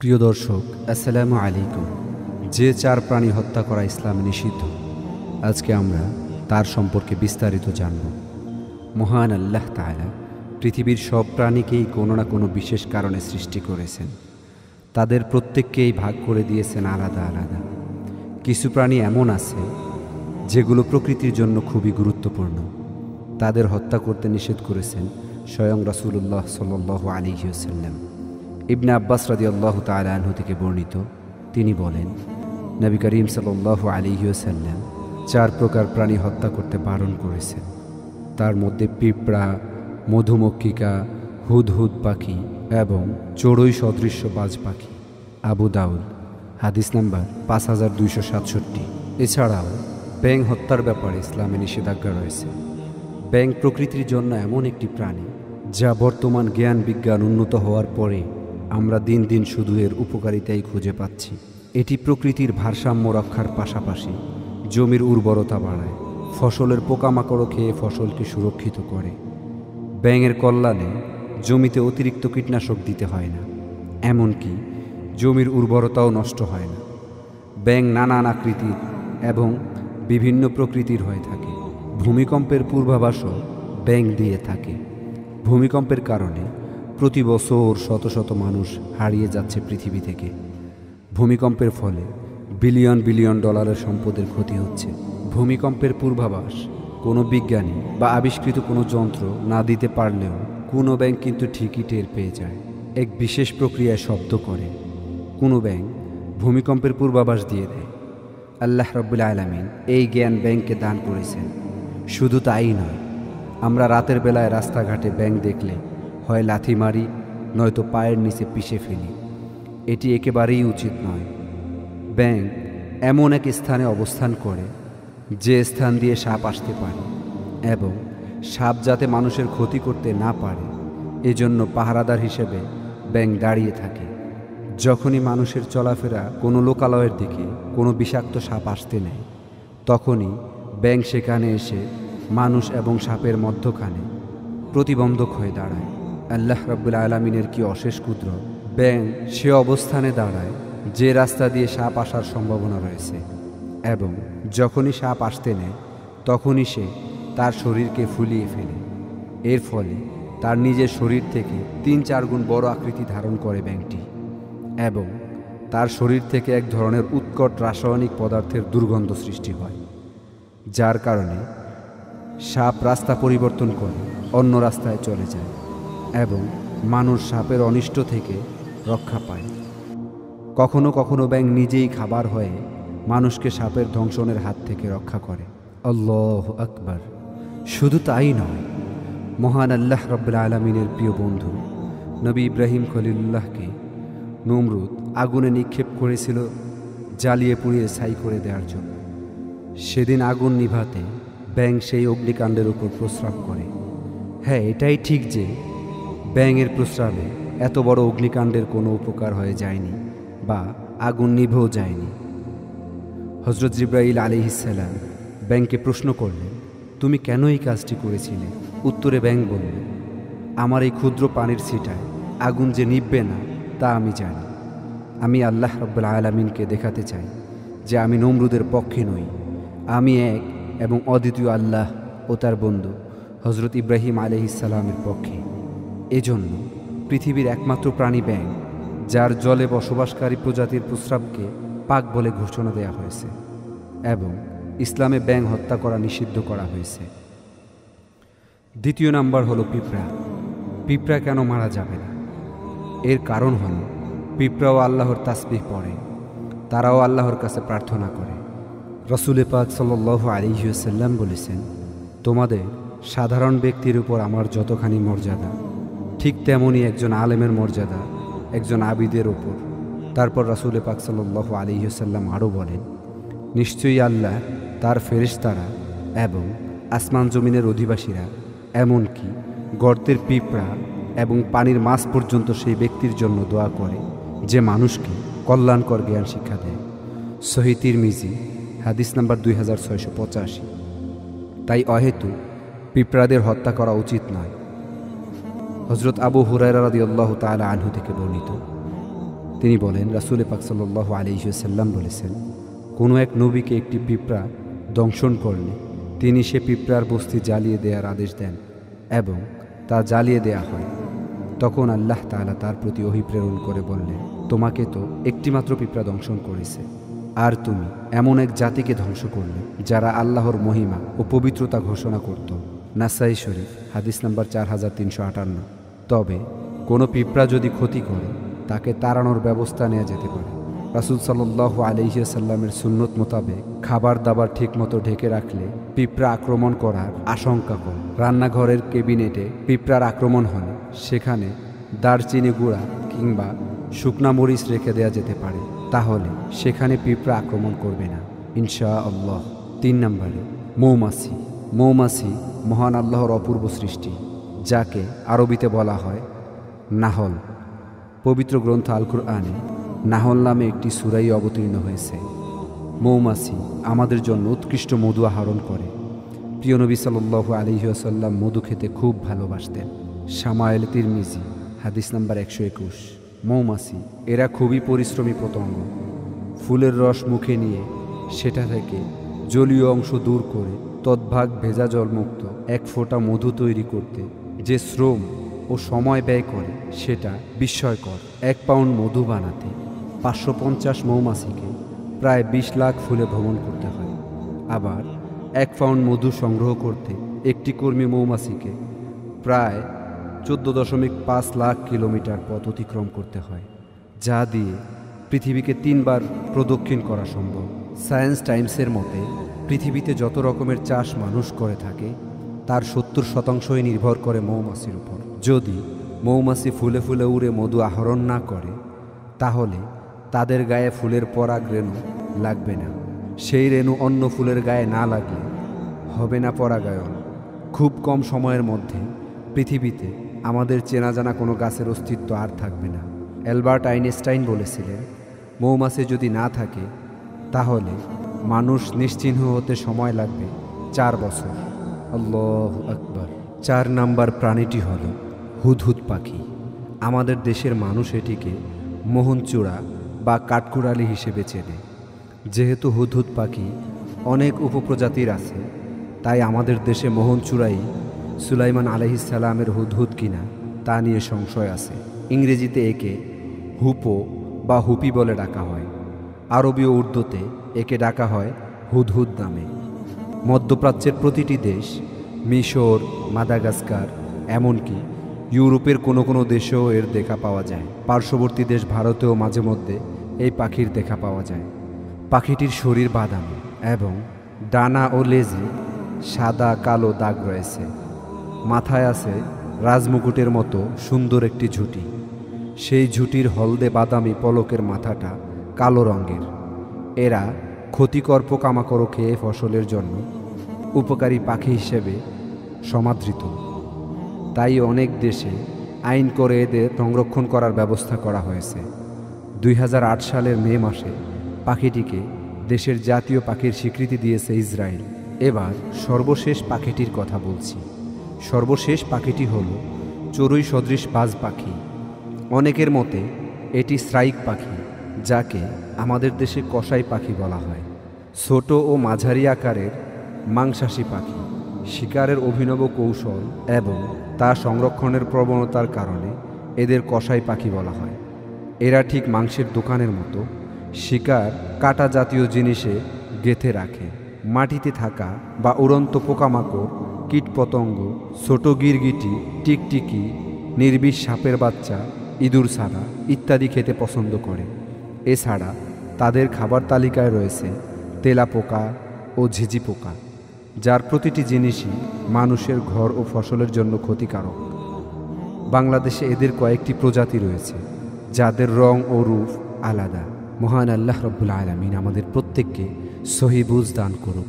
প্রিয় দর্শক, আসসালামু আলাইকুম। যে চার প্রাণী হত্যা করা ইসলামে নিষিদ্ধ, আজকে আমরা তার সম্পর্কে বিস্তারিত জানব। মহান আল্লাহ তাআলা পৃথিবীর সব প্রাণীকেই কোনো না কোনো বিশেষ কারণে সৃষ্টি করেছেন। তাদের প্রত্যেককেই ভাগ করে দিয়েছেন আলাদা আলাদা। কিছু প্রাণী এমন আছে যেগুলো প্রকৃতির জন্য খুবই গুরুত্বপূর্ণ। তাদের হত্যা করতে নিষেধ করেছেন স্বয়ং রাসূলুল্লাহ সাল্লাল্লাহু আলাইহি ওয়াসাল্লাম। ইবনে আব্বাস রাদিয়াল্লাহু তাআলা আনহু থেকে বর্ণিত, তিনি বলেন, নবী করিম সাল্লাল্লাহু আলাইহি ওয়াসাল্লাম চার প্রকার প্রাণী হত্যা করতে বারণ করেছেন। তার মধ্যে পিঁপড়া, মধুমক্ষিকা, হুদহুদ পাখি এবং চড়ুই সদৃশ্য বাজ পাখি। আবু দাউদ, হাদিস নাম্বার 5267। এছাড়াও ব্যাঙ হত্যার ব্যাপারে ইসলামে নিষেধাজ্ঞা রয়েছে। ব্যাঙ প্রকৃতির জন্য এমন একটি প্রাণী যা বর্তমান জ্ঞান বিজ্ঞান উন্নত হওয়ার পরে আমরা দিন দিন শুধু এর উপকারিতাই খুঁজে পাচ্ছি। এটি প্রকৃতির ভারসাম্য রক্ষার পাশাপাশি জমির উর্বরতা বাড়ায়, ফসলের পোকামাকড় খেয়ে ফসলকে সুরক্ষিত করে। ব্যাঙের কল্যাণে জমিতে অতিরিক্ত কীটনাশক দিতে হয় না, এমনকি জমির উর্বরতাও নষ্ট হয় না। ব্যাঙ নানান আকৃতির এবং বিভিন্ন প্রকৃতির হয়ে থাকে। ভূমিকম্পের পূর্বাভাসও ব্যাঙ দিয়ে থাকে। ভূমিকম্পের কারণে প্রতি বছর শত শত মানুষ হারিয়ে যাচ্ছে পৃথিবী থেকে। ভূমিকম্পের ফলে বিলিয়ন বিলিয়ন ডলারের সম্পদের ক্ষতি হচ্ছে। ভূমিকম্পের পূর্বাভাস কোনো বিজ্ঞানী বা আবিষ্কৃত কোনো যন্ত্র না দিতে পারলেও কোনো ব্যাঙ কিন্তু ঠিকই টের পেয়ে যায়। এক বিশেষ প্রক্রিয়ায় শব্দ করে কোনো ব্যাঙ ভূমিকম্পের পূর্বাভাস দিয়ে দেয়। আল্লাহ রাব্বুল আলামিন এই জ্ঞান ব্যাঙকে দান করেছেন। শুধু তাই নয়, আমরা রাতের বেলায় রাস্তাঘাটে ব্যাঙ দেখলে হয় লাথি মারি, নয়তো পায়ের নিচে পিষে ফেলি। এটি একেবারেই উচিত নয়। ব্যাঙ এমন এক স্থানে অবস্থান করে যে স্থান দিয়ে সাপ আসতে পারে এবং সাপ যাতে মানুষের ক্ষতি করতে না পারে, এজন্য পাহারাদার হিসেবে ব্যাঙ দাঁড়িয়ে থাকে। যখনই মানুষের চলাফেরা কোনো লোকালয়ের দিকে কোনো বিষাক্ত সাপ আসতে নেয়, তখনই ব্যাঙ সেখানে এসে মানুষ এবং সাপের মধ্যখানে প্রতিবন্ধক হয়ে দাঁড়ায়। আল্লাহ রাব্বুল আলামিনের কি অশেষ কুদরত! ব্যাঙ সে অবস্থানে দাঁড়ায় যে রাস্তা দিয়ে সাপ আসার সম্ভাবনা রয়েছে, এবং যখনই সাপ আসতে নেয় তখনই সে তার শরীরকে ফুলিয়ে ফেলে। এর ফলে তার নিজের শরীর থেকে ৩-৪ গুণ বড় আকৃতি ধারণ করে ব্যাঙটি, এবং তার শরীর থেকে এক ধরনের উৎকট রাসায়নিক পদার্থের দুর্গন্ধ সৃষ্টি হয়, যার কারণে সাপ রাস্তা পরিবর্তন করে অন্য রাস্তায় চলে যায় এবং মানুষ সাপের অনিষ্ট থেকে রক্ষা পায়। কখনো কখনো ব্যাঙ নিজেই খাবার হয়ে মানুষকে সাপের দংশনের হাত থেকে রক্ষা করে। আল্লাহু আকবার! শুধু তাই নয়, মহান আল্লাহ রাব্বুল আলামিনের প্রিয় বন্ধু নবী ইব্রাহিম খলিলুল্লাহকে নমরুদ আগুনে নিক্ষেপ করেছিল জ্বালিয়ে পুড়িয়ে ছাই করে দেওয়ার জন্য। সেদিন আগুন নিভাতে ব্যাঙ সেই অগ্নিকাণ্ডের উপর প্রস্রাব করে। হ্যাঁ, এটাই ঠিক যে ব্যাঙের প্রস্রাবে এত বড় অগ্নিকাণ্ডের কোনো উপকার হয়ে যায়নি বা আগুন নিভেও যায়নি। হযরত জিবরাইল আলাইহিস সালাম ব্যাঙকে প্রশ্ন করলেন, তুমি কেন এই কাজটি করেছিলে? উত্তরে ব্যাঙ বলল, আমার এই ক্ষুদ্র পানির ছিটায় আগুন যে নিভবে না তা আমি জানি। আমি আল্লাহ রাব্বুল আলামিনকে দেখাতে চাই যে আমি নমরুদের পক্ষে নই। আমি এক এবং অদ্বিতীয় আল্লাহ ও তার বন্ধু হযরত ইব্রাহিম আলাইহিস সালামের পক্ষে। এজন্য পৃথিবীর একমাত্র প্রাণী ব্যাঙ, যার জলে বসবাসকারী প্রজাতির প্রস্রাবকে পাক বলে ঘোষণা দেওয়া হয়েছে, এবং ইসলামে ব্যাঙ হত্যা করা নিষিদ্ধ করা হয়েছে। দ্বিতীয় নাম্বার হলো পিঁপড়া। পিঁপড়া কেন মারা যাবে না? এর কারণ হলো পিঁপড়াও আল্লাহর তাসবিহ পড়ে, তারাও আল্লাহর কাছে প্রার্থনা করে। রাসূল পাক সাল্লাল্লাহু আলাইহি ওয়াসাল্লাম বলেছেন, তোমাদের সাধারণ ব্যক্তির উপর আমার যতখানি মর্যাদা, ঠিক তেমনই একজন আলেমের মর্যাদা একজন আবিদের ওপর। তারপর রাসূল পাক সাল্লাল্লাহু আলাইহি ওয়াসাল্লাম আরও বলেন, নিশ্চয়ই আল্লাহ তার ফেরেশতারা এবং আসমান জমিনের অধিবাসীরা, এমনকি গর্তের পিঁপড়া এবং পানির মাছ পর্যন্ত সেই ব্যক্তির জন্য দোয়া করে যে মানুষকে কল্যাণকর জ্ঞান শিক্ষা দেয়। সহিহ তিরমিজি, হাদিস নাম্বার 2685। তাই অহেতু পিঁপড়াদের হত্যা করা উচিত নয়। হযরত আবু হুরায়রা রাদিয়াল্লাহু তাআলা আনহু থেকে বর্ণিত, তিনি বলেন, রাসূল পাক সাল্লাল্লাহু আলাইহি ওয়াসাল্লাম বলেছেন, কোনো এক নবীকে একটি পিঁপড়া দংশন করলে তিনি সে পিঁপড়ার বস্তি জ্বালিয়ে দেওয়ার আদেশ দেন এবং তা জ্বালিয়ে দেয়া হয়। তখন আল্লাহ তাআলা তার প্রতি ওহী প্রেরণ করে বললেন, তোমাকে তো একটিমাত্র পিঁপড়া দংশন করেছে, আর তুমি এমন এক জাতিকে ধ্বংস করলে যারা আল্লাহর মহিমা ও পবিত্রতা ঘোষণা করত। নাসাই শরীফ, হাদিস নাম্বার 4358। তবে কোনো পিঁপড়া যদি ক্ষতি করে তাকে তাড়ানোর ব্যবস্থা নেওয়া যেতে পারে। রাসূল সাল্লাল্লাহু আলাইহি ওয়াসাল্লামের সুন্নত মোতাবেক খাবার দাবার ঠিকমতো ঢেকে রাখলে পিঁপড়া আক্রমণ করার আশঙ্কা কম। রান্নাঘরের ক্যাবিনেটে পিঁপড়ার আক্রমণ হলে সেখানে দারচিনি গুঁড়া কিংবা শুকনা মরিচ রেখে দেওয়া যেতে পারে, তাহলে সেখানে পিঁপড়া আক্রমণ করবে না ইনশাআল্লাহ। 3 নম্বরে মৌমাছি। মৌমাছি মহান আল্লাহর অপূর্ব সৃষ্টি, যাকে আরবিতে বলা হয় নাহল। পবিত্র গ্রন্থ আল কুরআনে নাহল নামে একটি সূরাই অবতীর্ণ হয়েছে। মৌমাছি আমাদের জন্য উৎকৃষ্ট মধু আহরণ করে। প্রিয় নবী সাল্লাল্লাহু আলাইহি ওয়াসাল্লাম মধু খেতে খুব ভালোবাসতেন। শামায়েল তিরমিজি, হাদিস নাম্বার 121। মৌমাছি এরা খুবই পরিশ্রমী পতঙ্গ। ফুলের রস মুখে নিয়ে সেটা থেকে জলীয় অংশ দূর করে তদ্ভাগ ভেজা জলমুক্ত এক ফোঁটা মধু তৈরি করতে যে শ্রম ও সময় ব্যয় করে সেটা বিস্ময়কর। 1 পাউন্ড মধু বানাতে 550 মৌমাছিকে প্রায় 20 লাখ ফুলে ভ্রমণ করতে হয়। আবার 1 পাউন্ড মধু সংগ্রহ করতে একটি কর্মী মৌমাছিকে প্রায় 14.5 লাখ কিলোমিটার পথ অতিক্রম করতে হয়, যা দিয়ে পৃথিবীকে 3 বার প্রদক্ষিণ করা সম্ভব। সায়েন্স টাইমসের মতে পৃথিবীতে যত রকমের চাষ মানুষ করে থাকে তার 70% নির্ভর করে মৌমাছির উপর। যদি মৌমাছি ফুলে ফুলে উড়ে মধু আহরণ না করে তাহলে তাদের গায়ে ফুলের পরাগ রেণু লাগবে না। সেই রেণু অন্য ফুলের গায়ে না লাগলে হবে না পরাগায়ন। খুব কম সময়ের মধ্যে পৃথিবীতে আমাদের চেনা জানা কোনো গাছের অস্তিত্ব আর থাকবে না। অ্যালবার্ট আইনস্টাইন বলেছিলেন, মৌমাছি যদি না থাকে তাহলে মানুষ নিশ্চিহ্ন হতে সময় লাগবে 4 বছর। আল্লাহু আকবার। 4 নাম্বার প্রাণীটি হল হুদহুদ পাখি। আমাদের দেশের মানুষ এটিকে মোহনচূড়া বা কাঠকুড়ালি হিসেবে চেনে। যেহেতু হুদহুদ পাখি অনেক উপপ্রজাতির আছে, তাই আমাদের দেশে মোহনচূড়াই সুলাইমান আলাইহিস সালামের হুদহুদ কিনা তা নিয়ে সংশয় আছে। ইংরেজিতে একে হুপো বা হুপি বলে ডাকা হয়। আরবি ও উর্দুতে একে ডাকা হয় হুদহুদ নামে। মধ্যপ্রাচ্যের প্রতিটি দেশ, মিশর, মাদাগাস্কার, এমনকি ইউরোপের কোনো কোনো দেশেও এর দেখা পাওয়া যায়। পার্শ্ববর্তী দেশ ভারতেও মাঝে মধ্যে এই পাখির দেখা পাওয়া যায়। পাখিটির শরীর বাদামি এবং ডানা ও লেজে সাদা কালো দাগ রয়েছে। মাথায় আছে রাজমুকুটের মতো সুন্দর একটি ঝুঁটি। সেই ঝুঁটির হলদে বাদামি পলকের মাথাটা কালো রঙের। এরা ক্ষতিকর পোকামাকড় খেয়ে ফসলের জন্য উপকারী পাখি হিসেবে সমাদৃত। তাই অনেক দেশে আইন করে এদের সংরক্ষণ করার ব্যবস্থা করা হয়েছে। 2008 সালের মে মাসে পাখিটিকে দেশের জাতীয় পাখির স্বীকৃতি দিয়েছে ইসরায়েল। এবার সর্বশেষ পাখিটির কথা বলছি। সর্বশেষ পাখিটি হল চড়ুই সদৃশ বাজ পাখি। অনেকের মতে এটি শ্রাইক পাখি, যাকে আমাদের দেশে কসাই পাখি বলা হয়। ছোট ও মাঝারি আকারের মাংসাশী পাখি। শিকারের অভিনব কৌশল এবং তা সংরক্ষণের প্রবণতার কারণে এদের কসাই পাখি বলা হয়। এরা ঠিক মাংসের দোকানের মতো শিকার কাটা জাতীয় জিনিসে গেঁথে রাখে। মাটিতে থাকা বা উড়ন্ত পোকামাকড়, কীটপতঙ্গ, ছোট গিরগিটি, টিকটিকি, নির্বিষ সাপের বাচ্চা, ইঁদুর ছাড়া ইত্যাদি খেতে পছন্দ করে। এছাড়া তাদের খাবার তালিকায় রয়েছে তেলাপোকা ও ঝিঝি পোকা, যার প্রতিটি জিনিসই মানুষের ঘর ও ফসলের জন্য ক্ষতিকারক। বাংলাদেশে এদের কয়েকটি প্রজাতি রয়েছে, যাদের রং ও রূপ আলাদা। মহান আল্লাহ রব্বুল আলামিন আমাদের প্রত্যেককে সহি বুঝ দান করুন।